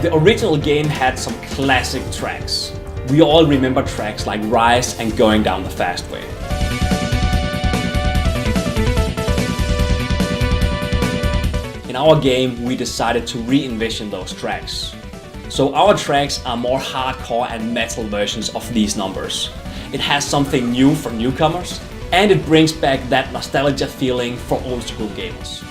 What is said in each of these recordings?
The original game had some classic tracks. We all remember tracks like Rise and Going Down the Fast Way. In our game, we decided to re-envision those tracks. So our tracks are more hardcore and metal versions of these numbers. It has something new for newcomers, and it brings back that nostalgia feeling for old school gamers.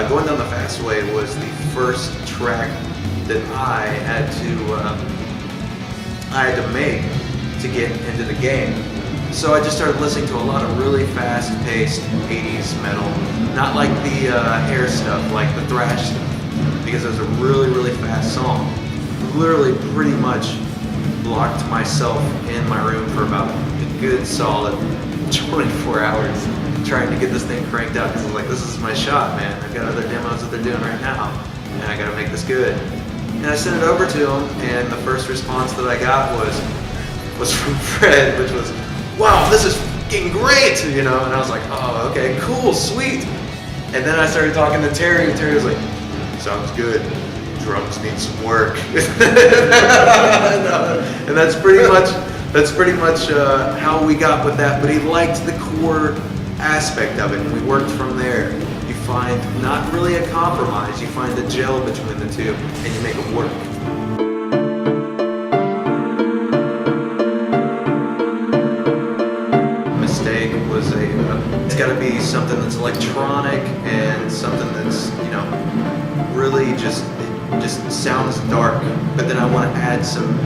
Going Down the Fast Way was the first track that I had to make to get into the game. So I just started listening to a lot of really fast-paced 80s metal, not like the hair stuff, like the thrash stuff, because it was a really, really fast song. Literally pretty much locked myself in my room for about a good solid 24 hours trying to get this thing cranked out, because I was like, this is my shot, man. I've got other demos that they're doing right now, and I gotta make this good. And I sent it over to them, and the first response that I got was from Fred, which was, wow, this is fucking great, you know? And I was like, oh, okay, cool, sweet. And then I started talking to Terry, and Terry was like, sounds good. Drums need some work. And that's pretty much how we got with that. But he liked the core aspect of it, and we worked from there. You find not really a compromise, you find a gel between the two, and you make it work. Mistake was it's got to be something that's electronic and something that's, you know, really just sounds dark, but then I want to add some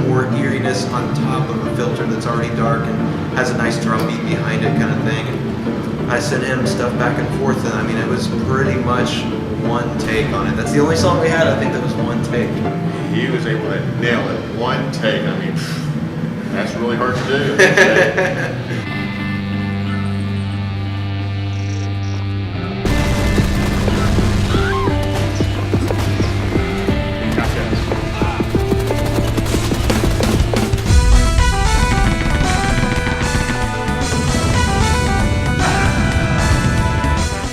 more eeriness on top of a filter that's already dark and has a nice drum beat behind it, kind of thing. And I sent him stuff back and forth, and I mean, it was pretty much one take on it. That's the only song we had, I think, that was one take. He was able to nail it, one take. I mean, that's really hard to do.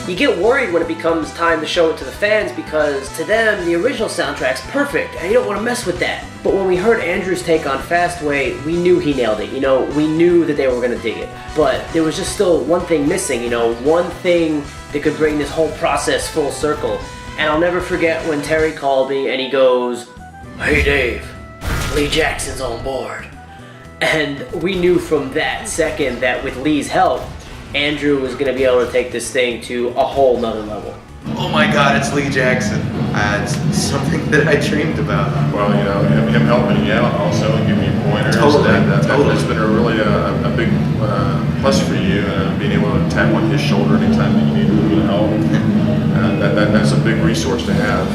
You get worried when it becomes time to show it to the fans, because to them, the original soundtrack's perfect, and you don't want to mess with that. But when we heard Andrew's take on Fastway, we knew he nailed it. You know, we knew that they were going to dig it. But there was just still one thing missing, you know, one thing that could bring this whole process full circle. And I'll never forget when Terry called me and he goes, "Hey Dave, Lee Jackson's on board." And we knew from that second that with Lee's help, Andrew was going to be able to take this thing to a whole nother level. Oh my God, it's Lee Jackson. It's something that I dreamed about. Well, you know, him helping you out also and giving you pointers. Totally. That's been a big plus for you, being able to tap on his shoulder anytime that you need a little bit of help. That's a big resource to have.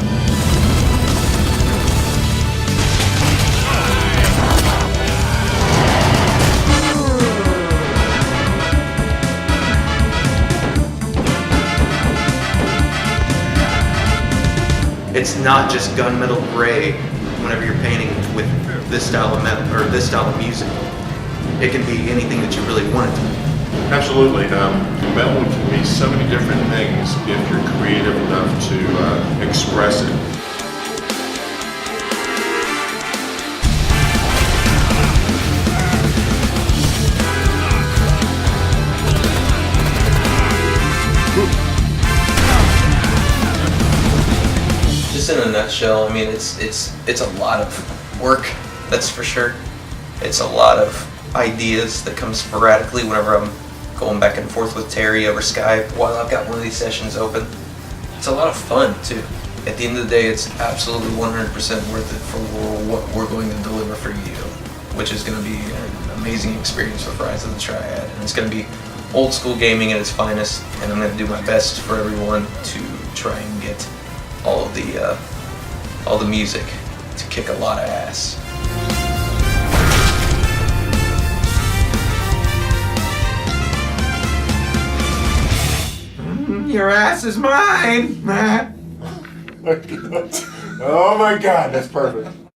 It's not just gunmetal gray whenever you're painting with this style of metal or this style of music. It can be anything that you really want it to be. Absolutely. Metal can be so many different things if you're creative enough to express it. In a nutshell, I mean, it's a lot of work, that's for sure. It's a lot of ideas that come sporadically whenever I'm going back and forth with Terry over Skype while I've got one of these sessions open. It's a lot of fun too. At the end of the day, it's absolutely 100% worth it for what we're going to deliver for you, which is going to be an amazing experience with Rise of the Triad. And it's going to be old school gaming at its finest, and I'm going to do my best for everyone to try and get all the music to kick a lot of ass. Your ass is mine! Oh my God, that's perfect.